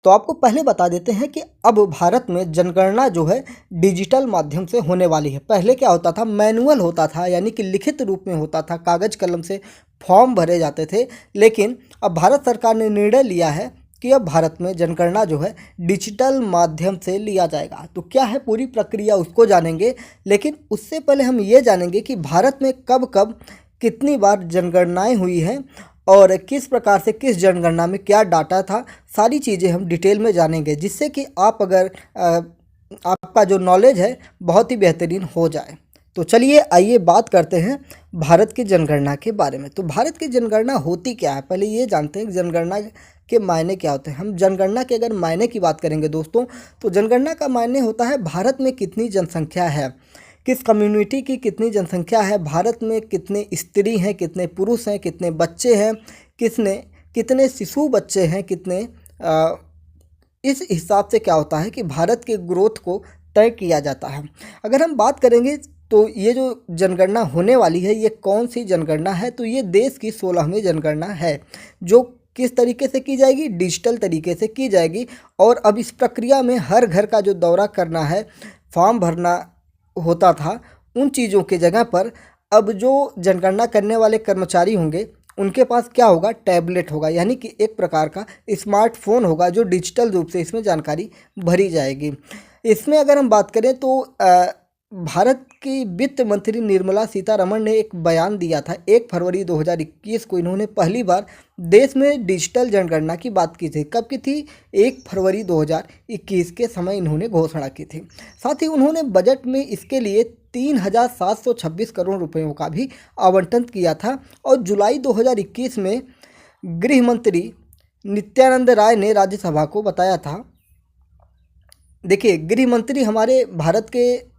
तो आपको पहले बता देते हैं कि अब भारत में जनगणना जो है डिजिटल माध्यम से होने वाली है। पहले क्या होता था, मैनुअल होता था, यानी कि लिखित रूप में होता था, कागज़ कलम से फॉर्म भरे जाते थे। लेकिन अब भारत सरकार ने निर्णय लिया है कि अब भारत में जनगणना जो है डिजिटल माध्यम से लिया जाएगा। तो क्या है पूरी प्रक्रिया उसको जानेंगे, लेकिन उससे पहले हम ये जानेंगे कि भारत में कब कब कितनी बार जनगणनाएँ हुई हैं और किस प्रकार से किस जनगणना में क्या डाटा था। सारी चीज़ें हम डिटेल में जानेंगे, जिससे कि आपका जो नॉलेज है बहुत ही बेहतरीन हो जाए। तो चलिए आइए बात करते हैं भारत की जनगणना के बारे में। तो भारत की जनगणना होती क्या है, पहले ये जानते हैं कि जनगणना के मायने क्या होते हैं। हम जनगणना के अगर मायने की बात करेंगे दोस्तों, तो जनगणना का मायने होता है भारत में कितनी जनसंख्या है, किस कम्युनिटी की कितनी जनसंख्या है, भारत में कितने स्त्री हैं, कितने पुरुष हैं, कितने बच्चे हैं, कितने शिशु बच्चे हैं, इस हिसाब से क्या होता है कि भारत के ग्रोथ को तय किया जाता है। अगर हम बात करेंगे तो ये जो जनगणना होने वाली है, ये कौन सी जनगणना है, तो ये देश की 16वीं जनगणना है, जो किस तरीके से की जाएगी, डिजिटल तरीके से की जाएगी। और अब इस प्रक्रिया में हर घर का जो दौरा करना है, फॉर्म भरना होता था, उन चीज़ों की जगह पर अब जो जनगणना करने वाले कर्मचारी होंगे, उनके पास क्या होगा, टैबलेट होगा, यानी कि एक प्रकार का स्मार्टफोन होगा जो डिजिटल रूप से इसमें जानकारी भरी जाएगी। इसमें अगर हम बात करें तो भारत की वित्त मंत्री निर्मला सीतारमण ने एक बयान दिया था 1 फरवरी 2021 को। इन्होंने पहली बार देश में डिजिटल जनगणना की बात की थी। कब की थी, 1 फरवरी 2021 के समय इन्होंने घोषणा की थी। साथ ही उन्होंने बजट में इसके लिए 3,726 करोड़ रुपयों का भी आवंटन किया था। और जुलाई 2021 में गृह मंत्री नित्यानंद राय ने राज्यसभा को बताया था। देखिए, गृह मंत्री हमारे भारत के,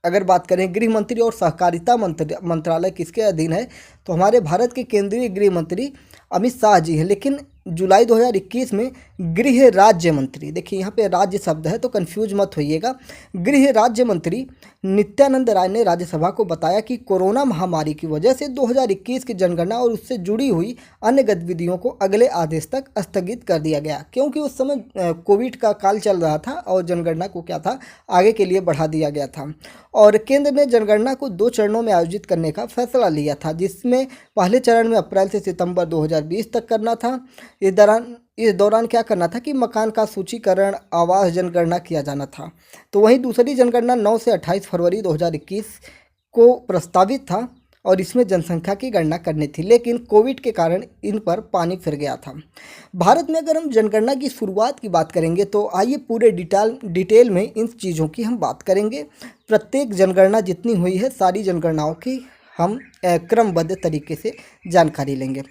अगर बात करें गृह मंत्री और सहकारिता मंत्रालय किसके अधीन है, तो हमारे भारत के केंद्रीय गृह मंत्री अमित शाह जी हैं। लेकिन जुलाई 2021 में गृह राज्य मंत्री, देखिए यहाँ पे राज्य शब्द है तो कंफ्यूज मत होइएगा, गृह राज्य मंत्री नित्यानंद राय ने राज्यसभा को बताया कि कोरोना महामारी की वजह से 2021 की जनगणना और उससे जुड़ी हुई अन्य गतिविधियों को अगले आदेश तक स्थगित कर दिया गया, क्योंकि उस समय कोविड का काल चल रहा था और जनगणना को क्या था, आगे के लिए बढ़ा दिया गया था। और केंद्र ने जनगणना को 2 चरणों में आयोजित करने का फैसला लिया था, जिसमें पहले चरण में अप्रैल से सितंबर 2020 तक करना था। इस दौरान क्या करना था कि मकान का सूचीकरण, आवास जनगणना किया जाना था। तो वहीं दूसरी जनगणना 9 से 28 फरवरी 2021 को प्रस्तावित था और इसमें जनसंख्या की गणना करनी थी, लेकिन कोविड के कारण इन पर पानी फिर गया था। भारत में अगर हम जनगणना की शुरुआत की बात करेंगे तो आइए पूरे डिटेल में इन चीज़ों की हम बात करेंगे। प्रत्येक जनगणना जितनी हुई है, सारी जनगणनाओं की हम क्रमबद्ध तरीके से जानकारी लेंगे।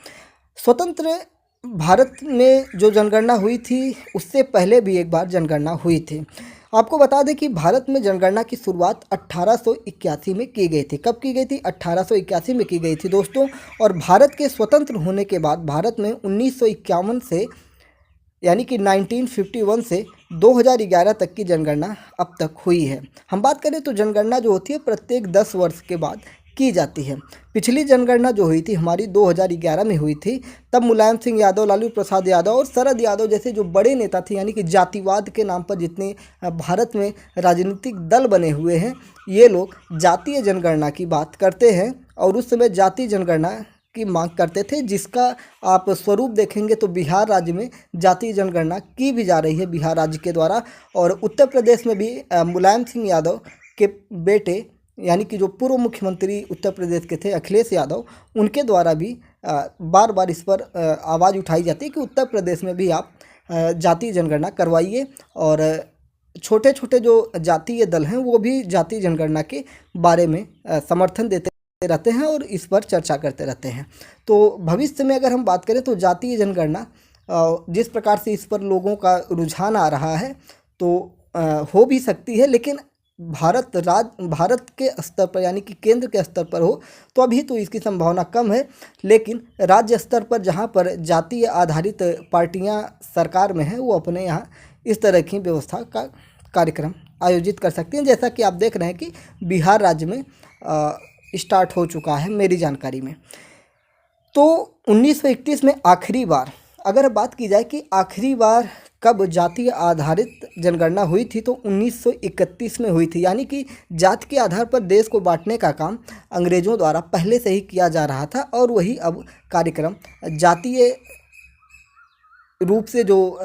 स्वतंत्र भारत में जो जनगणना हुई थी, उससे पहले भी एक बार जनगणना हुई थी। आपको बता दें कि भारत में जनगणना की शुरुआत 1881 में की गई थी। कब की गई थी, 1881 में की गई थी दोस्तों। और भारत के स्वतंत्र होने के बाद भारत में 1951 से, यानी कि 1951 से 2011 तक की जनगणना अब तक हुई है। हम बात करें तो जनगणना जो होती है प्रत्येक 10 वर्ष के बाद की जाती है। पिछली जनगणना जो हुई थी हमारी 2011 में हुई थी, तब मुलायम सिंह यादव, लालू प्रसाद यादव और शरद यादव जैसे जो बड़े नेता थे, यानी कि जातिवाद के नाम पर जितने भारत में राजनीतिक दल बने हुए हैं, ये लोग जातीय जनगणना की बात करते हैं और उस समय जातीय जनगणना की मांग करते थे, जिसका आप स्वरूप देखेंगे तो बिहार राज्य में जातीय जनगणना की भी जा रही है बिहार राज्य के द्वारा। और उत्तर प्रदेश में भी मुलायम सिंह यादव के बेटे, यानी कि जो पूर्व मुख्यमंत्री उत्तर प्रदेश के थे अखिलेश यादव, उनके द्वारा भी बार बार इस पर आवाज़ उठाई जाती है कि उत्तर प्रदेश में भी आप जातीय जनगणना करवाइए। और छोटे छोटे जो जातीय दल हैं वो भी जातीय जनगणना के बारे में समर्थन देते रहते हैं और इस पर चर्चा करते रहते हैं। तो भविष्य में अगर हम बात करें तो जातीय जनगणना जिस प्रकार से इस पर लोगों का रुझान आ रहा है, तो हो भी सकती है, लेकिन भारत के स्तर पर, यानी कि केंद्र के स्तर पर हो तो अभी तो इसकी संभावना कम है। लेकिन राज्य स्तर पर जहां पर जातीय आधारित पार्टियां सरकार में हैं, वो अपने यहाँ इस तरह की व्यवस्था का कार्यक्रम आयोजित कर सकती हैं, जैसा कि आप देख रहे हैं कि बिहार राज्य में स्टार्ट हो चुका है मेरी जानकारी में। तो 1931 में आखिरी बार, अगर बात की जाए कि आखिरी बार कब जातीय आधारित जनगणना हुई थी, तो 1931 में हुई थी। यानी कि जाति के आधार पर देश को बांटने का काम अंग्रेज़ों द्वारा पहले से ही किया जा रहा था, और वही अब कार्यक्रम जातीय रूप से जो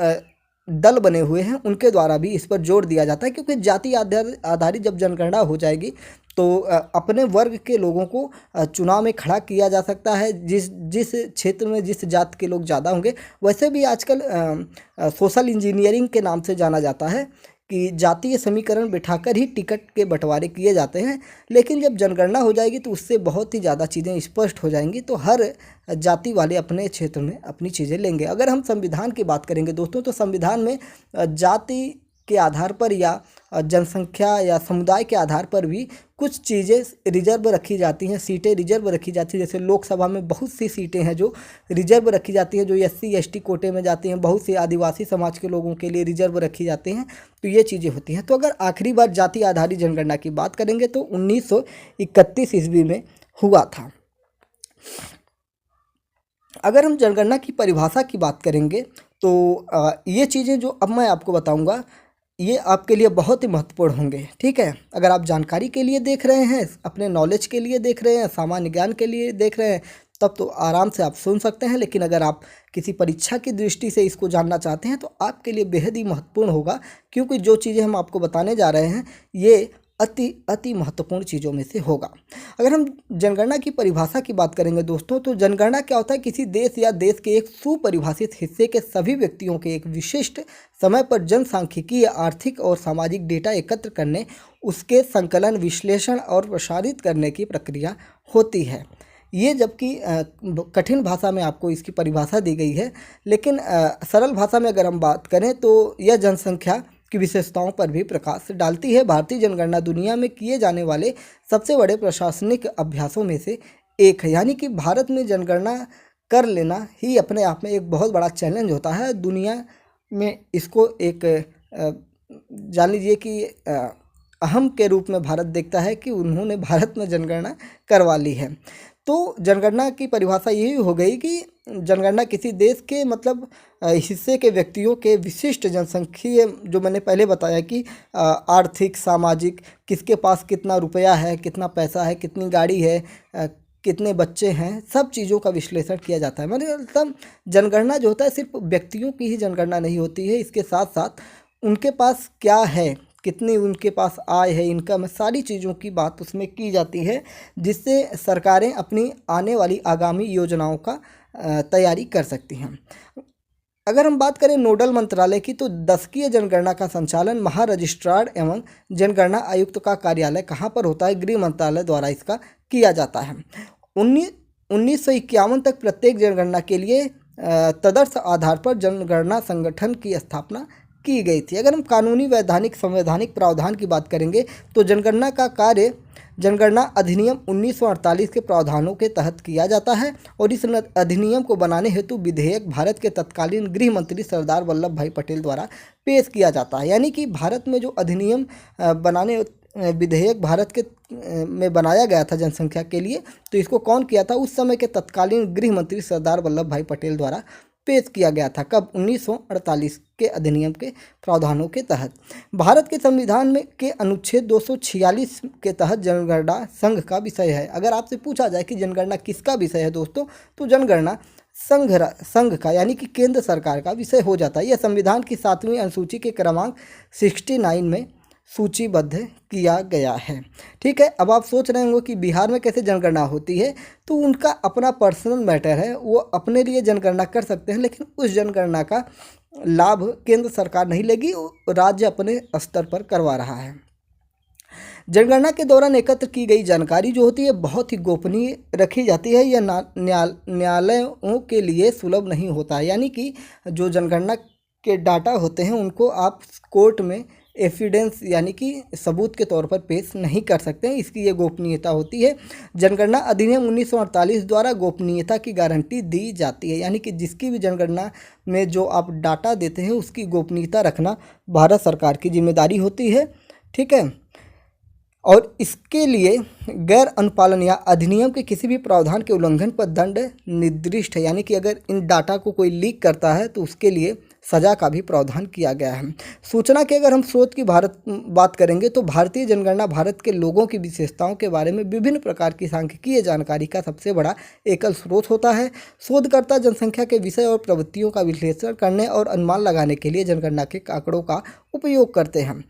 दल बने हुए हैं उनके द्वारा भी इस पर जोर दिया जाता है, क्योंकि जाति आधारित जब जनगणना हो जाएगी तो अपने वर्ग के लोगों को चुनाव में खड़ा किया जा सकता है। जिस जिस क्षेत्र में जिस जात के लोग ज़्यादा होंगे, वैसे भी आजकल सोशल इंजीनियरिंग के नाम से जाना जाता है कि जातीय समीकरण बिठाकर ही टिकट के बंटवारे किए जाते हैं। लेकिन जब जनगणना हो जाएगी तो उससे बहुत ही ज़्यादा चीज़ें स्पष्ट हो जाएंगी, तो हर जाति वाले अपने क्षेत्र में अपनी चीज़ें लेंगे। अगर हम संविधान की बात करेंगे दोस्तों, तो संविधान में जाति के आधार पर या जनसंख्या या समुदाय के आधार पर भी कुछ चीज़ें रिजर्व रखी जाती हैं, सीटें रिजर्व रखी जाती हैं। जैसे लोकसभा में बहुत सी सीटें हैं जो रिजर्व रखी जाती हैं, जो SC ST कोटे में जाती हैं। बहुत से आदिवासी समाज के लोगों के लिए रिजर्व रखी जाती हैं। तो ये चीज़ें होती हैं। तो अगर आखिरी बार जाति आधारित जनगणना की बात करेंगे तो 1931 ईस्वी में हुआ था। अगर हम जनगणना की परिभाषा की बात करेंगे तो ये चीज़ें जो अब मैं आपको बताऊंगा ये आपके लिए बहुत ही महत्वपूर्ण होंगे। ठीक है, अगर आप जानकारी के लिए देख रहे हैं, अपने नॉलेज के लिए देख रहे हैं, सामान्य ज्ञान के लिए देख रहे हैं, तब तो आराम से आप सुन सकते हैं। लेकिन अगर आप किसी परीक्षा की दृष्टि से इसको जानना चाहते हैं तो आपके लिए बेहद ही महत्वपूर्ण होगा, क्योंकि जो चीज़ें हम आपको बताने जा रहे हैं ये अति महत्वपूर्ण चीज़ों में से होगा। अगर हम जनगणना की परिभाषा की बात करेंगे दोस्तों, तो जनगणना क्या होता है? किसी देश या देश के एक सुपरिभाषित हिस्से के सभी व्यक्तियों के एक विशिष्ट समय पर जनसांख्यिकीय, आर्थिक और सामाजिक डेटा एकत्र करने, उसके संकलन, विश्लेषण और प्रसारित करने की प्रक्रिया होती है। ये जबकि कठिन भाषा में आपको इसकी परिभाषा दी गई है, लेकिन सरल भाषा में अगर हम बात करें तो यह जनसंख्या की विशेषताओं पर भी प्रकाश डालती है। भारतीय जनगणना दुनिया में किए जाने वाले सबसे बड़े प्रशासनिक अभ्यासों में से एक है। यानी कि भारत में जनगणना कर लेना ही अपने आप में एक बहुत बड़ा चैलेंज होता है। दुनिया में इसको एक जान लीजिए कि अहम के रूप में भारत देखता है कि उन्होंने भारत में जनगणना करवा ली है। तो जनगणना की परिभाषा यही हो गई कि जनगणना किसी देश के मतलब हिस्से के व्यक्तियों के विशिष्ट जनसांख्यिकीय, जो मैंने पहले बताया कि आर्थिक, सामाजिक, किसके पास कितना रुपया है, कितना पैसा है, कितनी गाड़ी है, कितने बच्चे हैं, सब चीज़ों का विश्लेषण किया जाता है। मतलब जनगणना जो होता है सिर्फ व्यक्तियों की ही जनगणना नहीं होती है, इसके साथ साथ उनके पास क्या है, कितनी उनके पास आय है, इनकम है, सारी चीज़ों की बात उसमें की जाती है, जिससे सरकारें अपनी आने वाली आगामी योजनाओं का तैयारी कर सकती हैं। अगर हम बात करें नोडल मंत्रालय की, तो दशकीय जनगणना का संचालन महारजिस्ट्रार एवं जनगणना आयुक्त का कार्यालय कहाँ पर होता है? गृह मंत्रालय द्वारा इसका किया जाता है। 1951 तक प्रत्येक जनगणना के लिए तदर्थ आधार पर जनगणना संगठन की स्थापना की गई थी। अगर हम कानूनी, वैधानिक, संवैधानिक प्रावधान की बात करेंगे तो जनगणना का कार्य जनगणना अधिनियम 1948 के प्रावधानों के तहत किया जाता है, और इस अधिनियम को बनाने हेतु विधेयक भारत के तत्कालीन गृह मंत्री सरदार वल्लभ भाई पटेल द्वारा पेश किया जाता है। यानी कि भारत में जो अधिनियम बनाने विधेयक भारत के में बनाया गया था जनसंख्या के लिए, तो इसको कौन किया था? उस समय के तत्कालीन गृह मंत्री सरदार वल्लभ भाई पटेल द्वारा पेश किया गया था। कब? 1948 के अधिनियम के प्रावधानों के तहत। भारत के संविधान में के अनुच्छेद 246 के तहत जनगणना संघ का विषय है। अगर आपसे पूछा जाए कि जनगणना किसका विषय है दोस्तों, तो जनगणना संघ का यानी कि केंद्र सरकार का विषय हो जाता है। यह संविधान की 7वीं अनुसूची के क्रमांक 69 में सूचीबद्ध किया गया है। ठीक है, अब आप सोच रहे होंगे कि बिहार में कैसे जनगणना होती है, तो उनका अपना पर्सनल मैटर है, वो अपने लिए जनगणना कर सकते हैं, लेकिन उस जनगणना का लाभ केंद्र सरकार नहीं लेगी, राज्य अपने स्तर पर करवा रहा है। जनगणना के दौरान एकत्र की गई जानकारी जो होती है बहुत ही गोपनीय रखी जाती है। यह न्यायालयों के लिए सुलभ नहीं होता है। यानी कि जो जनगणना के डाटा होते हैं उनको आप कोर्ट में एविडेंस यानी कि सबूत के तौर पर पेश नहीं कर सकते हैं, इसकी ये गोपनीयता होती है। जनगणना अधिनियम 1948 द्वारा गोपनीयता की गारंटी दी जाती है। यानी कि जिसकी भी जनगणना में जो आप डाटा देते हैं उसकी गोपनीयता रखना भारत सरकार की जिम्मेदारी होती है। ठीक है, और इसके लिए गैर अनुपालन या अधिनियम के किसी भी प्रावधान के उल्लंघन पर दंड निर्दिष्ट है। यानी कि अगर इन डाटा को कोई लीक करता है तो उसके लिए सजा का भी प्रावधान किया गया है। सूचना के अगर हम स्रोत की बात करेंगे तो भारतीय जनगणना भारत के लोगों की विशेषताओं के बारे में विभिन्न प्रकार की सांख्यिकीय जानकारी का सबसे बड़ा एकल स्रोत होता है। शोधकर्ता जनसंख्या के विषय और प्रवृत्तियों का विश्लेषण करने और अनुमान लगाने के लिए जनगणना के आंकड़ों का उपयोग करते हैं।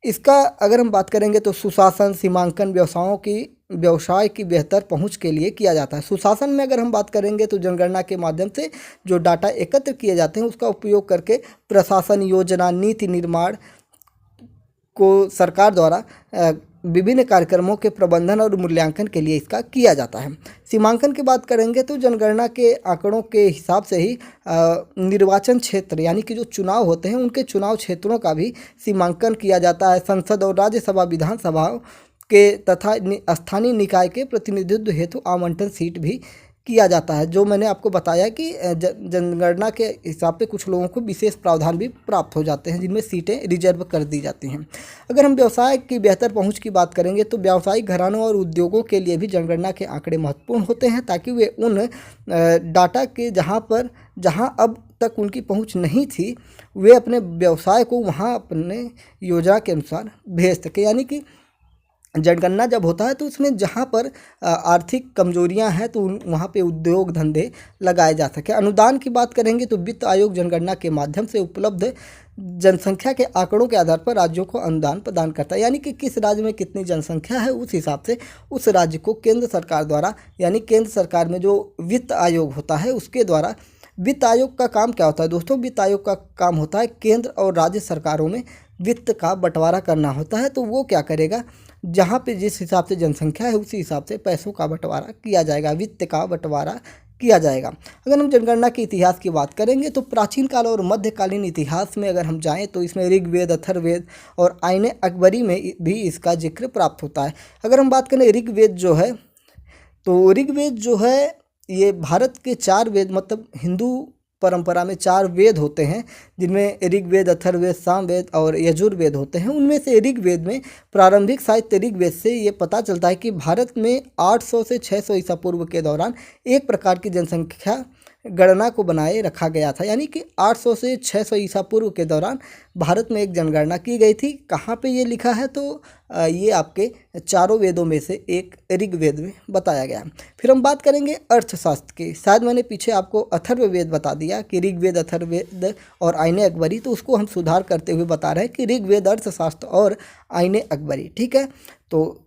इसका अगर हम बात करेंगे तो सुशासन, सीमांकन, व्यवसाय की बेहतर पहुंच के लिए किया जाता है। सुशासन में अगर हम बात करेंगे तो जनगणना के माध्यम से जो डाटा एकत्र किए जाते हैं उसका उपयोग करके प्रशासन, योजना, नीति निर्माण को सरकार द्वारा विभिन्न कार्यक्रमों के प्रबंधन और मूल्यांकन के लिए इसका किया जाता है। सीमांकन की बात करेंगे तो जनगणना के आंकड़ों के हिसाब से ही निर्वाचन क्षेत्र यानी कि जो चुनाव होते हैं उनके चुनाव क्षेत्रों का भी सीमांकन किया जाता है। संसद और राज्यसभा, विधानसभाओं के तथा स्थानीय निकाय के प्रतिनिधित्व हेतु आवंटन सीट भी किया जाता है। जो मैंने आपको बताया कि जनगणना के हिसाब से कुछ लोगों को विशेष प्रावधान भी प्राप्त हो जाते हैं जिनमें सीटें रिजर्व कर दी जाती हैं। अगर हम व्यवसाय की बेहतर पहुंच की बात करेंगे तो व्यावसायिक घरानों और उद्योगों के लिए भी जनगणना के आंकड़े महत्वपूर्ण होते हैं ताकि वे उन डाटा के जहां अब तक उनकी पहुंच नहीं थी वे अपने व्यवसाय को वहां अपने योजना के अनुसार भेज सके। यानी कि जनगणना जब होता है तो उसमें जहाँ पर आर्थिक कमजोरियां हैं तो वहाँ पे उद्योग धंधे लगाए जा सके। अनुदान की बात करेंगे तो वित्त आयोग जनगणना के माध्यम से उपलब्ध जनसंख्या के आंकड़ों के आधार पर राज्यों को अनुदान प्रदान करता है। यानी कि किस राज्य में कितनी जनसंख्या है उस हिसाब से उस राज्य को केंद्र सरकार द्वारा यानी केंद्र सरकार में जो वित्त आयोग होता है उसके द्वारा। वित्त आयोग का काम क्या होता है दोस्तों? वित्त आयोग का काम होता है केंद्र और राज्य सरकारों में वित्त का बंटवारा करना होता है। तो वो क्या करेगा, जहाँ पे जिस हिसाब से जनसंख्या है उसी हिसाब से पैसों का बंटवारा किया जाएगा, वित्त का बंटवारा किया जाएगा। अगर हम जनगणना के इतिहास की बात करेंगे तो प्राचीन काल और मध्यकालीन इतिहास में अगर हम जाएं तो इसमें ऋग्वेद, अथर्ववेद और आईने अकबरी में भी इसका जिक्र प्राप्त होता है। अगर हम बात करें ऋग्वेद जो है तो ऋग्वेद जो है ये भारत के 4 वेद मतलब हिंदू परंपरा में 4 वेद होते हैं जिनमें ऋग्वेद, अथर्ववेद, सामवेद और यजुर्वेद होते हैं। उनमें से ऋग्वेद में प्रारंभिक साहित्य ऋग्वेद से ये पता चलता है कि भारत में 800 से 600 ईसा पूर्व के दौरान एक प्रकार की जनसंख्या गणना को बनाए रखा गया था। यानी कि 800 से 600 ईसा पूर्व के दौरान भारत में एक जनगणना की गई थी। कहाँ पे ये लिखा है तो ये आपके 4 वेदों में से एक ऋग्वेद में बताया गया। फिर हम बात करेंगे अर्थशास्त्र की। शायद मैंने पीछे आपको अथर्ववेद बता दिया कि ऋग्वेद, अथर्ववेद और आईने अकबरी, तो उसको हम सुधार करते हुए बता रहे हैं कि ऋग्वेद अर्थशास्त्र और आईने अकबरी। ठीक है, तो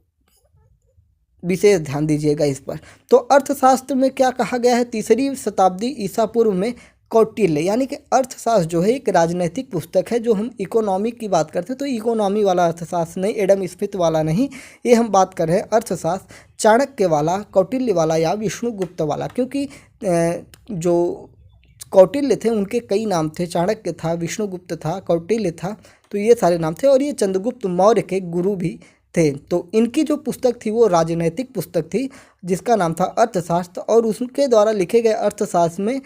विशेष ध्यान दीजिएगा इस पर। तो अर्थशास्त्र में क्या कहा गया है, 3री शताब्दी ईसा पूर्व में कौटिल्य, यानी कि अर्थशास्त्र जो है एक राजनैतिक पुस्तक है। जो हम इकोनॉमी की बात करते हैं तो इकोनॉमी वाला अर्थशास्त्र नहीं, एडम स्मिथ वाला नहीं, ये हम बात कर रहे हैं अर्थशास्त्र चाणक्य वाला, कौटिल्य वाला या विष्णुगुप्त वाला। क्योंकि जो कौटिल्य थे उनके कई नाम थे, चाणक्य था, विष्णुगुप्त था, कौटिल्य था, तो ये सारे नाम थे। और ये चंद्रगुप्त मौर्य के गुरु भी थे। तो इनकी जो पुस्तक थी वो राजनैतिक पुस्तक थी जिसका नाम था अर्थशास्त्र। और उसके द्वारा लिखे गए अर्थशास्त्र में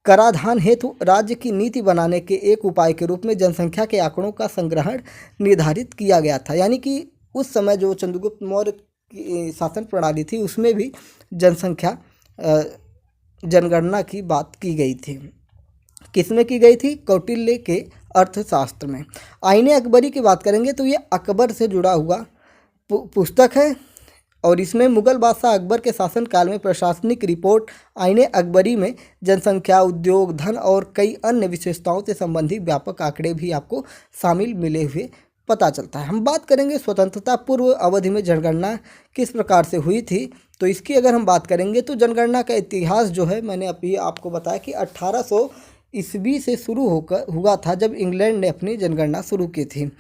कराधान हेतु राज्य की नीति बनाने के एक उपाय के रूप में जनसंख्या के आंकड़ों का संग्रहण निर्धारित किया गया था। यानी कि उस समय जो चंद्रगुप्त मौर्य की शासन प्रणाली थी उसमें भी जनसंख्या जनगणना की बात की गई थी। किसमें की गई थी? कौटिल्य के अर्थशास्त्र में। आईने अकबरी की बात करेंगे तो ये अकबर से जुड़ा हुआ पुस्तक है और इसमें मुगल बादशाह अकबर के शासनकाल में प्रशासनिक रिपोर्ट आईने अकबरी में जनसंख्या, उद्योग, धन और कई अन्य विशेषताओं से संबंधित व्यापक आंकड़े भी आपको शामिल मिले हुए पता चलता है। हम बात करेंगे स्वतंत्रता पूर्व अवधि में जनगणना किस प्रकार से हुई थी। तो इसकी अगर हम बात करेंगे तो जनगणना का इतिहास जो है मैंने अभी आपको बताया कि 1800 ईस्वी से शुरू हुआ था जब इंग्लैंड ने अपनी जनगणना शुरू की थी।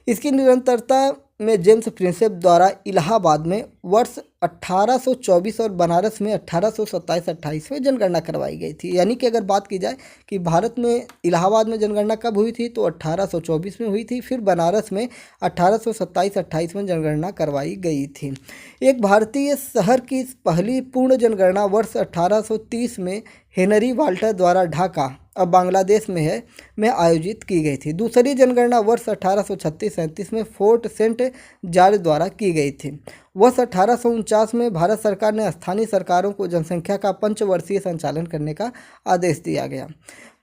इसकी निरंतरता में जेम्स प्रिंसेप द्वारा इलाहाबाद में वर्ष 1824 और बनारस में 1827-28 में जनगणना करवाई गई थी। यानी कि अगर बात की जाए कि भारत में इलाहाबाद में जनगणना कब हुई थी तो 1824 में हुई थी, फिर बनारस में 1827-28 में जनगणना करवाई गई थी। एक भारतीय शहर की पहली पूर्ण जनगणना वर्ष 1830 में हेनरी वाल्टर द्वारा ढाका, अब बांग्लादेश में है, में आयोजित की गई थी। दूसरी जनगणना वर्ष 1836-37 में फोर्ट सेंट जॉर्ज द्वारा की गई थी। वर्ष 1849 में भारत सरकार ने स्थानीय सरकारों को जनसंख्या का पंचवर्षीय संचालन करने का आदेश दिया गया।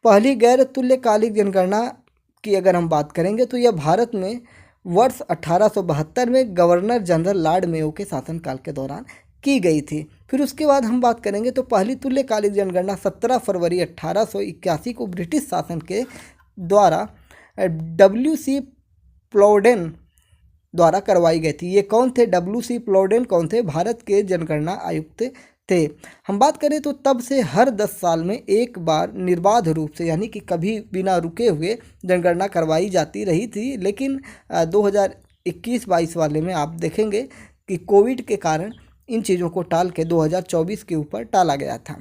पहली गैर तुल्यकालिक जनगणना की अगर हम बात करेंगे तो यह भारत में वर्ष 1872 में गवर्नर जनरल लॉर्ड मेयो के शासनकाल के दौरान की गई थी। फिर उसके बाद हम बात करेंगे तो पहली तुल्यकालिक जनगणना 17 फरवरी 1881 को ब्रिटिश शासन के द्वारा WC प्लॉडेन द्वारा करवाई गई थी। ये कौन थे? WC प्लॉडेन कौन थे? भारत के जनगणना आयुक्त थे। हम बात करें तो तब से हर 10 साल में एक बार निर्बाध रूप से, यानी कि कभी बिना रुके हुए जनगणना करवाई जाती रही थी। लेकिन 2021-22 वाले में आप देखेंगे कि कोविड के कारण इन चीज़ों को टाल के 2024 के ऊपर टाला गया था।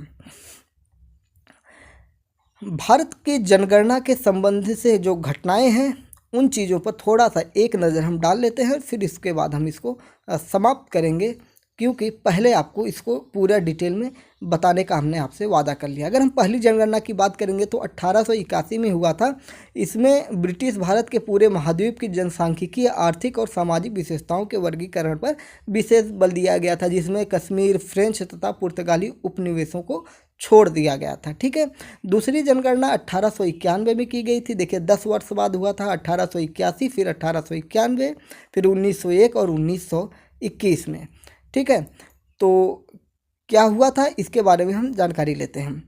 भारत के जनगणना के संबंध से जो घटनाएं हैं उन चीज़ों पर थोड़ा सा एक नज़र हम डाल लेते हैं, फिर इसके बाद हम इसको समाप्त करेंगे, क्योंकि पहले आपको इसको पूरा डिटेल में बताने का हमने आपसे वादा कर लिया। अगर हम पहली जनगणना की बात करेंगे तो 1881 में हुआ था। इसमें ब्रिटिश भारत के पूरे महाद्वीप की जनसांख्यिकीय, आर्थिक और सामाजिक विशेषताओं के वर्गीकरण पर विशेष बल दिया गया था, जिसमें कश्मीर, फ्रेंच तथा पुर्तगाली उपनिवेशों को छोड़ दिया गया था। ठीक है। दूसरी जनगणना 1891 में की गई थी। देखिए 10 वर्ष बाद हुआ था, 1881, फिर 1891, फिर 1901 और 1921 में। ठीक है। तो क्या हुआ था इसके बारे में हम जानकारी लेते हैं।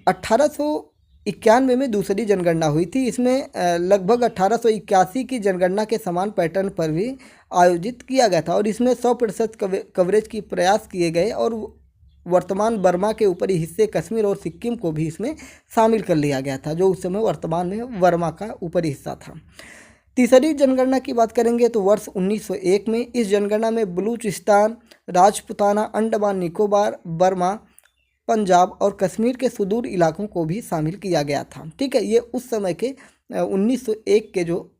1891 में दूसरी जनगणना हुई थी। इसमें लगभग 1881 की जनगणना के समान पैटर्न पर भी आयोजित किया गया था और इसमें 100% कवरेज की प्रयास किए गए और वर्तमान बर्मा के ऊपरी हिस्से कश्मीर और सिक्किम को भी इसमें शामिल कर लिया गया था, जो उस समय वर्तमान में बर्मा का ऊपरी हिस्सा था। तीसरी जनगणना की बात करेंगे तो वर्ष 1901 में इस जनगणना में बलूचिस्तान, राजपुताना, अंडमान निकोबार, बर्मा, पंजाब और कश्मीर के सुदूर इलाकों को भी शामिल किया गया था। ठीक है। ये उस समय के 1901 के जो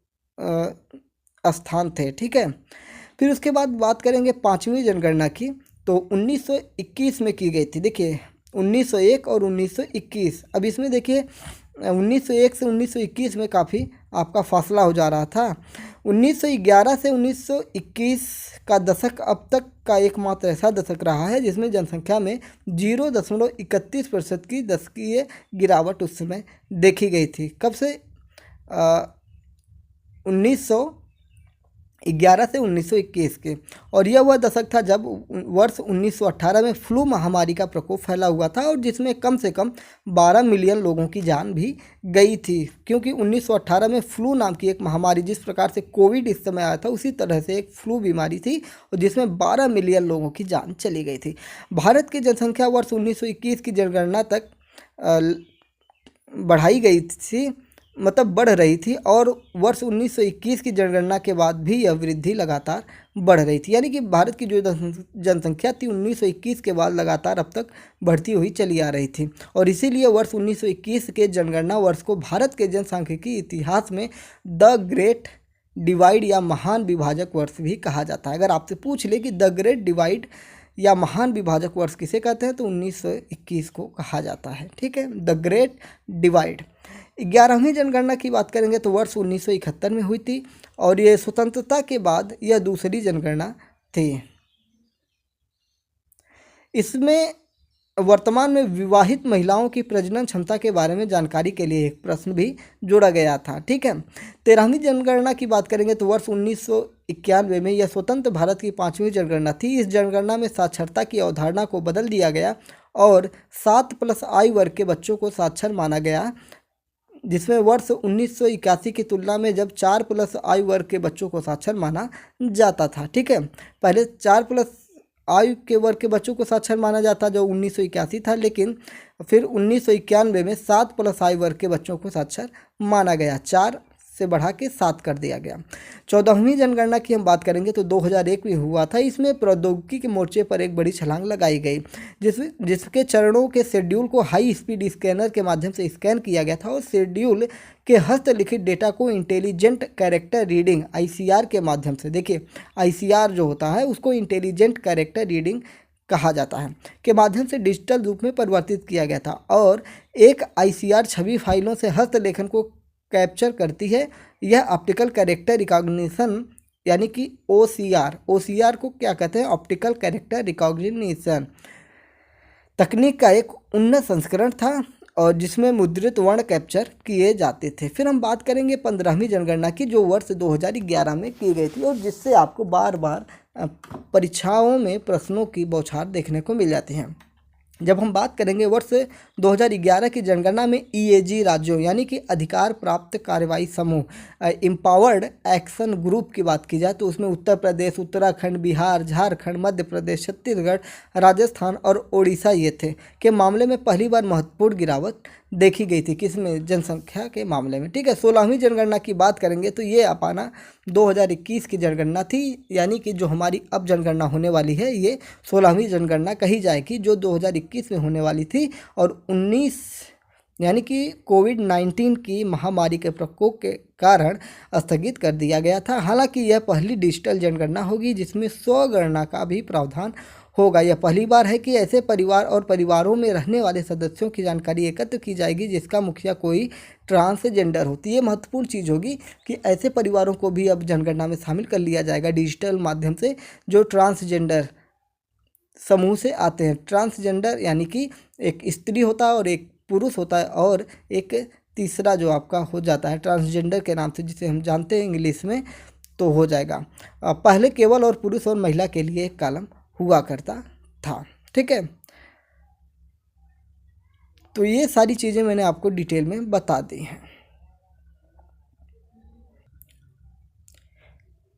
स्थान थे। ठीक है। फिर उसके बाद बात करेंगे पाँचवीं जनगणना की, तो 1921 में की गई थी। देखिए 1901 और 1921, अब इसमें देखिए 1901 से 1921 में काफ़ी आपका फासला हो जा रहा था। 1911 से 1921 का दशक अब तक का एकमात्र ऐसा दशक रहा है जिसमें जनसंख्या में 0.31% की दशकीय गिरावट उस समय देखी गई थी। कब से? 1911 से 1921 के। और यह वह दशक था जब वर्ष 1918 में फ्लू महामारी का प्रकोप फैला हुआ था और जिसमें कम से कम 12 मिलियन लोगों की जान भी गई थी, क्योंकि 1918 में फ्लू नाम की एक महामारी, जिस प्रकार से कोविड इस समय आया था उसी तरह से एक फ्लू बीमारी थी और जिसमें 12 मिलियन लोगों की जान चली गई थी। भारत की जनसंख्या वर्ष 1921 की जनगणना तक बढ़ाई गई थी, मतलब बढ़ रही थी, और वर्ष 1921 की जनगणना के बाद भी यह वृद्धि लगातार बढ़ रही थी। यानी कि भारत की जो जनसंख्या थी 1921 के बाद लगातार अब तक बढ़ती हुई चली आ रही थी और इसीलिए वर्ष 1921 के जनगणना वर्ष को भारत के जनसांख्यिकी इतिहास में द ग्रेट डिवाइड या महान विभाजक वर्ष भी कहा जाता है। अगर आपसे पूछ ले कि द ग्रेट डिवाइड या महान विभाजक वर्ष किसे कहते हैं तो 1921 को कहा जाता है। ठीक है, द ग्रेट डिवाइड। 11वीं जनगणना की बात करेंगे तो वर्ष 1971 में हुई थी और ये स्वतंत्रता के बाद यह दूसरी जनगणना थी। इसमें वर्तमान में विवाहित महिलाओं की प्रजनन क्षमता के बारे में जानकारी के लिए एक प्रश्न भी जोड़ा गया था। ठीक है। 13वीं जनगणना की बात करेंगे तो वर्ष 1991 में यह स्वतंत्र भारत की 5वीं जनगणना थी। इस जनगणना में साक्षरता की अवधारणा को बदल दिया गया और 7+ आयु वर्ग के बच्चों को साक्षर माना गया, जिसमें वर्ष 1981 की तुलना में जब 4+ आयु वर्ग के बच्चों को साक्षर माना जाता था। ठीक है, पहले 4+ आयु के वर्ग के बच्चों को साक्षर माना जाता जो 1981 था, लेकिन फिर 1991 में 7+ आयु वर्ग के बच्चों को साक्षर माना गया, 4 से बढ़ा के 7 कर दिया गया। 14वीं जनगणना की हम बात करेंगे तो 2001 में हुआ था। इसमें प्रौद्योगिकी के मोर्चे पर एक बड़ी छलांग लगाई गई, जिसके चरणों के शेड्यूल को हाई स्पीड स्कैनर के माध्यम से स्कैन किया गया था और शेड्यूल के हस्तलिखित डेटा को इंटेलिजेंट कैरेक्टर रीडिंग ICR के माध्यम से, देखिए ICR जो होता है उसको इंटेलिजेंट कैरेक्टर रीडिंग कहा जाता है, के माध्यम से डिजिटल रूप में परिवर्तित किया गया था और एक ICR छवि फाइलों से हस्तलेखन को कैप्चर करती है। यह ऑप्टिकल कैरेक्टर रिकॉग्निशन यानी कि OCR को क्या कहते हैं? ऑप्टिकल कैरेक्टर रिकॉग्निशन तकनीक का एक उन्नत संस्करण था और जिसमें मुद्रित वर्ण कैप्चर किए जाते थे। फिर हम बात करेंगे 15वीं जनगणना की, जो वर्ष 2011 में की गई थी और जिससे आपको बार बार परीक्षाओं में प्रश्नों की बौछार देखने को मिल जाती हैं। जब हम बात करेंगे वर्ष 2011 की जनगणना में ईएजी राज्यों यानी कि अधिकार प्राप्त कार्यवाही समूह एम्पावर्ड एक्शन ग्रुप की बात की जाए तो उसमें उत्तर प्रदेश, उत्तराखंड, बिहार, झारखंड, मध्य प्रदेश, छत्तीसगढ़, राजस्थान और ओडिशा ये थे के मामले में पहली बार महत्वपूर्ण गिरावट देखी गई थी। किसमें? जनसंख्या के मामले में। ठीक है, 16वीं जनगणना की बात करेंगे तो ये अपाना 2021 की जनगणना थी, यानी कि जो हमारी अब जनगणना होने वाली है ये 16वीं जनगणना कही जाएगी, जो 2021 में होने वाली थी और 19 यानी कि कोविड-19 की महामारी के प्रकोप के कारण स्थगित कर दिया गया था। हालांकि यह पहली डिजिटल जनगणना होगी जिसमें स्वगणना का भी प्रावधान होगा। यह पहली बार है कि ऐसे परिवार और परिवारों में रहने वाले सदस्यों की जानकारी एकत्र की जाएगी जिसका मुखिया कोई ट्रांसजेंडर होती है। महत्वपूर्ण चीज़ होगी कि ऐसे परिवारों को भी अब जनगणना में शामिल कर लिया जाएगा डिजिटल माध्यम से, जो ट्रांसजेंडर समूह से आते हैं। ट्रांसजेंडर यानी कि एक स्त्री होता है और एक पुरुष होता है और एक तीसरा जो आपका हो जाता है ट्रांसजेंडर के नाम से, जिसे हम जानते हैं इंग्लिश में, तो हो जाएगा। पहले केवल और पुरुष और महिला के लिए एक कॉलम हुआ करता था। ठीक है, तो ये सारी चीज़ें मैंने आपको डिटेल में बता दी हैं।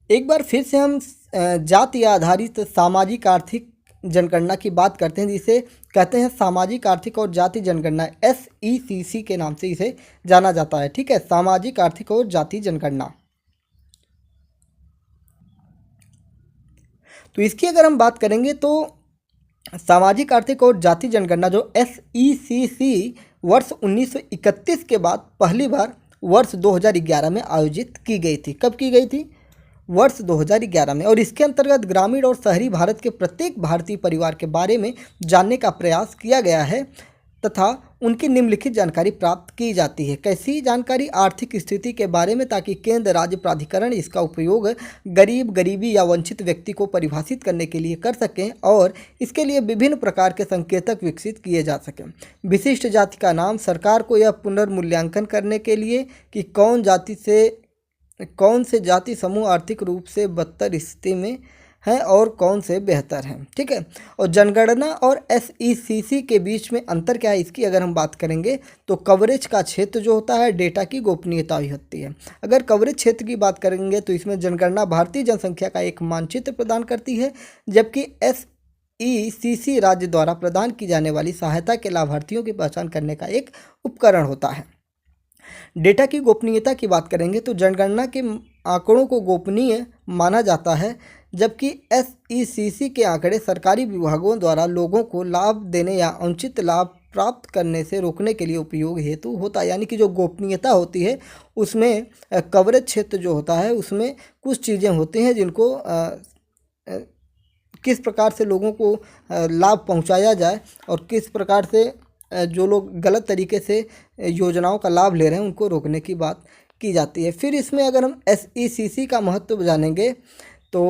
एक बार फिर से हम जाति आधारित सामाजिक आर्थिक जनगणना की बात करते हैं, जिसे कहते हैं सामाजिक आर्थिक और जाति जनगणना, SECC के नाम से इसे जाना जाता है। ठीक है, सामाजिक आर्थिक और जाति जनगणना। तो इसकी अगर हम बात करेंगे तो सामाजिक आर्थिक और जाति जनगणना जो SECC वर्ष 1931 के बाद पहली बार वर्ष 2011 में आयोजित की गई थी। कब की गई थी? वर्ष 2011 में। और इसके अंतर्गत ग्रामीण और शहरी भारत के प्रत्येक भारतीय परिवार के बारे में जानने का प्रयास किया गया है तथा उनकी निम्नलिखित जानकारी प्राप्त की जाती है। कैसी जानकारी? आर्थिक स्थिति के बारे में, ताकि केंद्र राज्य प्राधिकरण इसका उपयोग गरीब, गरीबी या वंचित व्यक्ति को परिभाषित करने के लिए कर सकें और इसके लिए विभिन्न प्रकार के संकेतक विकसित किए जा सकें। विशिष्ट जाति का नाम, सरकार को यह पुनर्मूल्यांकन करने के लिए कि कौन से जाति समूह आर्थिक रूप से बदतर स्थिति में हैं और कौन से बेहतर हैं। ठीक है, और जनगणना और SECC के बीच में अंतर क्या है, इसकी अगर हम बात करेंगे तो कवरेज का क्षेत्र जो होता है, डेटा की गोपनीयता भी होती है। अगर कवरेज क्षेत्र की बात करेंगे तो इसमें जनगणना भारतीय जनसंख्या का एक मानचित्र प्रदान करती है, जबकि SECC राज्य द्वारा प्रदान की जाने वाली सहायता के लाभार्थियों की पहचान करने का एक उपकरण होता है। डेटा की गोपनीयता की बात करेंगे तो जनगणना के आंकड़ों को गोपनीय माना जाता है, जबकि SECC के आंकड़े सरकारी विभागों द्वारा लोगों को लाभ देने या अनुचित लाभ प्राप्त करने से रोकने के लिए उपयोग हेतु होता है। यानी कि जो गोपनीयता होती है उसमें कवरेज क्षेत्र जो होता है उसमें कुछ चीज़ें होती हैं जिनको किस प्रकार से लोगों को लाभ पहुंचाया जाए और किस प्रकार से जो लोग गलत तरीके से योजनाओं का लाभ ले रहे हैं उनको रोकने की बात की जाती है। फिर इसमें अगर हम SECC का महत्व जानेंगे तो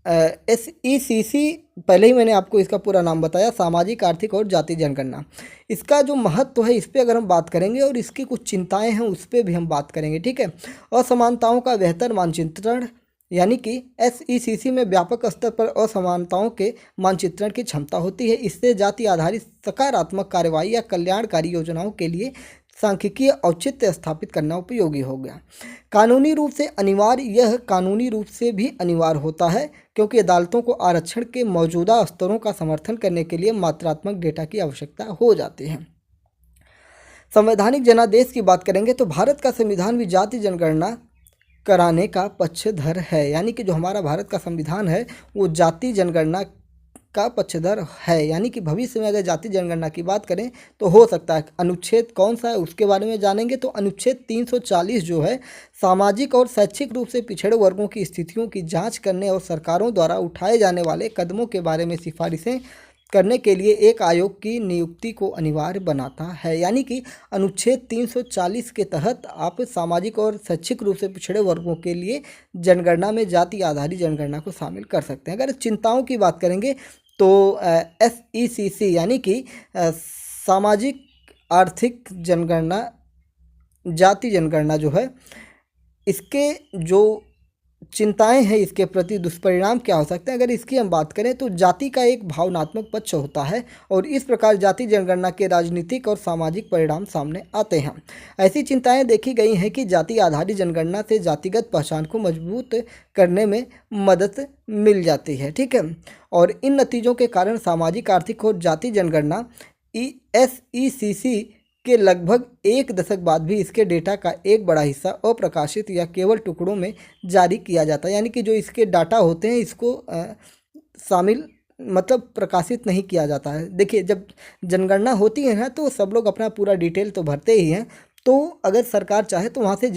SECC, पहले ही मैंने आपको इसका पूरा नाम बताया, सामाजिक आर्थिक और जाति जनगणना। इसका जो महत्व है इस पर अगर हम बात करेंगे और इसकी कुछ चिंताएं हैं उस पर भी हम बात करेंगे। ठीक है, असमानताओं का बेहतर मानचित्रण, यानी कि SECC में व्यापक स्तर पर असमानताओं के मानचित्रण की क्षमता होती है। इससे जाति आधारित सकारात्मक कार्रवाई या कल्याणकारी योजनाओं के लिए सांख्यिकीय औचित्य स्थापित करना उपयोगी हो गया। कानूनी रूप से अनिवार्य, यह कानूनी रूप से भी अनिवार्य होता है क्योंकि अदालतों को आरक्षण के मौजूदा स्तरों का समर्थन करने के लिए मात्रात्मक डेटा की आवश्यकता हो जाती है। संवैधानिक जनादेश की बात करेंगे तो भारत का संविधान भी जाति जनगणना कराने का पक्षधर है। यानी कि जो हमारा भारत का संविधान है वो जाति जनगणना का पक्षधर है। यानी कि भविष्य में अगर जाति जनगणना की बात करें तो हो सकता है, अनुच्छेद कौन सा है उसके बारे में जानेंगे तो अनुच्छेद 340 जो है सामाजिक और शैक्षिक रूप से पिछड़े वर्गों की स्थितियों की जांच करने और सरकारों द्वारा उठाए जाने वाले कदमों के बारे में सिफारिशें करने के लिए एक आयोग की नियुक्ति को अनिवार्य बनाता है। यानी कि अनुच्छेद 340 के तहत आप सामाजिक और शैक्षिक रूप से पिछड़े वर्गों के लिए जनगणना में जाति आधारित जनगणना को शामिल कर सकते हैं। अगर चिंताओं की बात करेंगे तो SECC यानी कि सामाजिक आर्थिक जनगणना, जाति जनगणना जो है, इसके जो चिंताएं हैं, इसके प्रति दुष्परिणाम क्या हो सकते हैं, अगर इसकी हम बात करें तो जाति का एक भावनात्मक पक्ष होता है और इस प्रकार जाति जनगणना के राजनीतिक और सामाजिक परिणाम सामने आते हैं। ऐसी चिंताएं देखी गई हैं कि जाति आधारित जनगणना से जातिगत पहचान को मजबूत करने में मदद मिल जाती है, ठीक है। और इन नतीजों के कारण सामाजिक, आर्थिक और जाति जनगणना SECC के लगभग एक दशक बाद भी इसके डेटा का एक बड़ा हिस्सा अप्रकाशित या केवल टुकड़ों में जारी किया जाता है। यानी कि जो इसके डाटा होते हैं इसको शामिल मतलब प्रकाशित नहीं किया जाता है। देखिए, जब जनगणना होती है ना तो सब लोग अपना पूरा डिटेल तो भरते ही हैं, तो अगर सरकार चाहे तो वहाँ से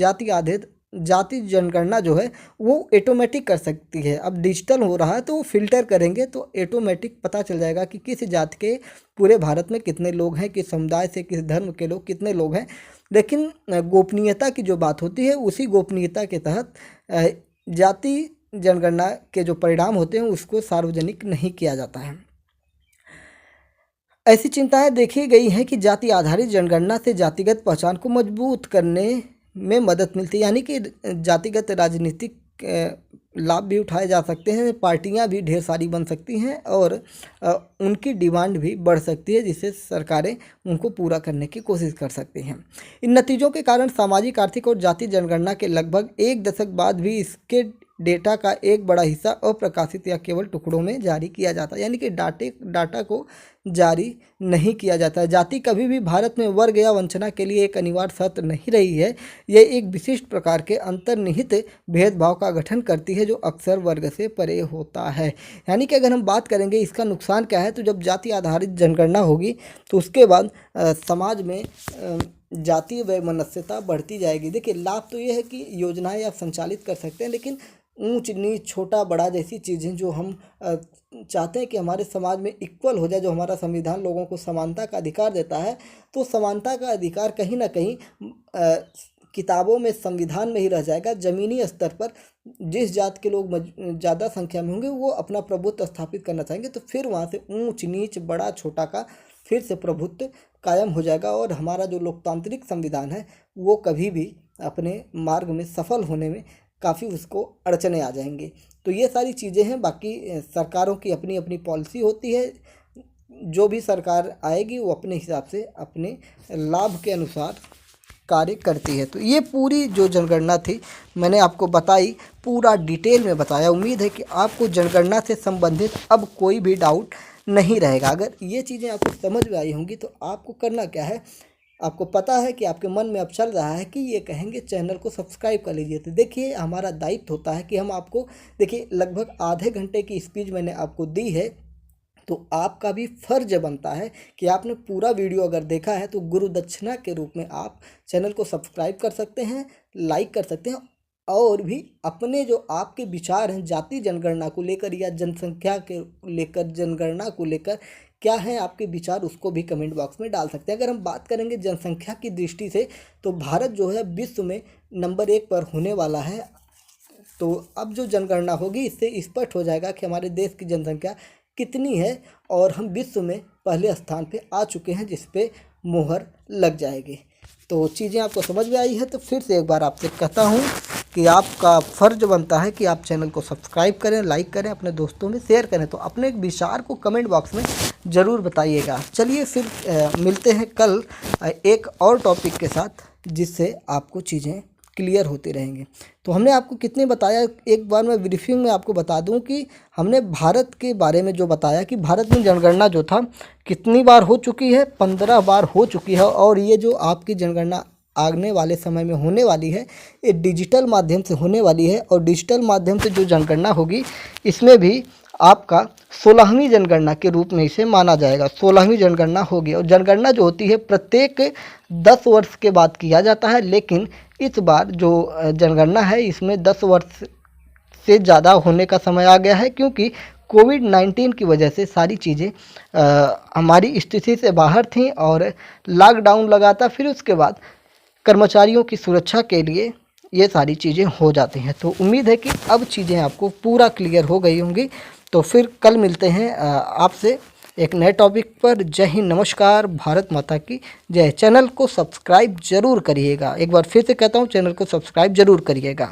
जाति जनगणना जो है वो ऑटोमेटिक कर सकती है। अब डिजिटल हो रहा है तो वो फिल्टर करेंगे तो ऑटोमेटिक पता चल जाएगा कि किस जाति के पूरे भारत में कितने लोग हैं, किस समुदाय से, किस धर्म के लोग कितने लोग हैं। लेकिन गोपनीयता की जो बात होती है, उसी गोपनीयता के तहत जाति जनगणना के जो परिणाम होते हैं उसको सार्वजनिक नहीं किया जाता है। ऐसी चिंताएं देखी गई हैं कि जाति आधारित जनगणना से जातिगत पहचान को मजबूत करने में मदद मिलती है। यानी कि जातिगत राजनीतिक लाभ भी उठाए जा सकते हैं, पार्टियां भी ढेर सारी बन सकती हैं और उनकी डिमांड भी बढ़ सकती है, जिससे सरकारें उनको पूरा करने की कोशिश कर सकती हैं। इन नतीजों के कारण सामाजिक, आर्थिक और जाति जनगणना के लगभग एक दशक बाद भी इसके डेटा का एक बड़ा हिस्सा अप्रकाशित या केवल टुकड़ों में जारी किया जाता है। यानी कि डाटा को जारी नहीं किया जाता है। जाति कभी भी भारत में वर्ग या वंचना के लिए एक अनिवार्य शर्त नहीं रही है। यह एक विशिष्ट प्रकार के अंतर्निहित भेदभाव का गठन करती है जो अक्सर वर्ग से परे होता है। यानी कि अगर हम बात करेंगे इसका नुकसान क्या है, तो जब जाति आधारित जनगणना होगी तो उसके बाद समाज में जातीय वैमनस्यता बढ़ती जाएगी। देखिए, लाभ तो ये है कि योजनाएं आप संचालित कर सकते हैं, लेकिन ऊंच नीच, छोटा बड़ा जैसी चीज़ें जो हम चाहते हैं कि हमारे समाज में इक्वल हो जाए, जो हमारा संविधान लोगों को समानता का अधिकार देता है, तो समानता का अधिकार कहीं ना कहीं किताबों में, संविधान में ही रह जाएगा। ज़मीनी स्तर पर जिस जात के लोग ज़्यादा संख्या में होंगे वो अपना प्रभुत्व स्थापित करना चाहेंगे, तो फिर वहाँ से ऊंच नीच, बड़ा छोटा का फिर से प्रभुत्व कायम हो जाएगा और हमारा जो लोकतांत्रिक संविधान है वो कभी भी अपने मार्ग में सफल होने में काफ़ी उसको अड़चने आ जाएंगी। तो ये सारी चीज़ें हैं। बाकी सरकारों की अपनी अपनी पॉलिसी होती है, जो भी सरकार आएगी वो अपने हिसाब से अपने लाभ के अनुसार कार्य करती है। तो ये पूरी जो जनगणना थी मैंने आपको बताई, पूरा डिटेल में बताया। उम्मीद है कि आपको जनगणना से संबंधित अब कोई भी डाउट नहीं रहेगा। अगर ये चीज़ें आपको समझ में आई होंगी तो आपको करना क्या है, आपको पता है कि आपके मन में अब चल रहा है कि ये कहेंगे चैनल को सब्सक्राइब कर लीजिए। तो देखिए, हमारा दायित्व होता है कि हम आपको, देखिए लगभग आधे घंटे की स्पीच मैंने आपको दी है, तो आपका भी फर्ज बनता है कि आपने पूरा वीडियो अगर देखा है तो गुरु दक्षिणा के रूप में आप चैनल को सब्सक्राइब कर सकते हैं, लाइक कर सकते हैं और भी अपने जो आपके विचार हैं जाति जनगणना को लेकर या जनसंख्या के लेकर, जनगणना को लेकर क्या है आपके विचार, उसको भी कमेंट बॉक्स में डाल सकते हैं। अगर हम बात करेंगे जनसंख्या की दृष्टि से तो भारत जो है विश्व में नंबर 1 पर होने वाला है। तो अब जो जनगणना होगी इससे स्पष्ट हो जाएगा कि हमारे देश की जनसंख्या कितनी है और हम विश्व में पहले स्थान पे आ चुके हैं, जिस पे मोहर लग जाएगी। तो चीज़ें आपको समझ में आई है तो फिर से एक बार आपसे कहता हूँ कि आपका फ़र्ज बनता है कि आप चैनल को सब्सक्राइब करें, लाइक करें, अपने दोस्तों में शेयर करें। तो अपने विचार को कमेंट बॉक्स में ज़रूर बताइएगा। चलिए फिर मिलते हैं कल एक और टॉपिक के साथ, जिससे आपको चीज़ें क्लियर होती रहेंगी। तो हमने आपको कितने बताया, एक बार मैं ब्रीफिंग में आपको बता दूं कि हमने भारत के बारे में जो बताया कि भारत में जनगणना जो था कितनी बार हो चुकी है, 15 बार हो चुकी है। और ये जो आपकी जनगणना आने वाले समय में होने वाली है ये डिजिटल माध्यम से होने वाली है। और डिजिटल माध्यम से जो जनगणना होगी इसमें भी आपका 16वीं जनगणना के रूप में इसे माना जाएगा। 16वीं जनगणना होगी और जनगणना जो होती है प्रत्येक 10 वर्ष के बाद किया जाता है, लेकिन इस बार जो जनगणना है इसमें 10 वर्ष से ज़्यादा होने का समय आ गया है, क्योंकि कोविड-19 की वजह से सारी चीज़ें हमारी स्थिति से बाहर थीं और लॉकडाउन लगा था। फिर उसके बाद कर्मचारियों की सुरक्षा के लिए ये सारी चीज़ें हो जाती हैं। तो उम्मीद है कि अब चीज़ें आपको पूरा क्लियर हो गई होंगी। तो फिर कल मिलते हैं आपसे एक नए टॉपिक पर। जय हिंद, नमस्कार, भारत माता की जय। चैनल को सब्सक्राइब जरूर करिएगा। एक बार फिर से कहता हूँ, चैनल को सब्सक्राइब जरूर करिएगा।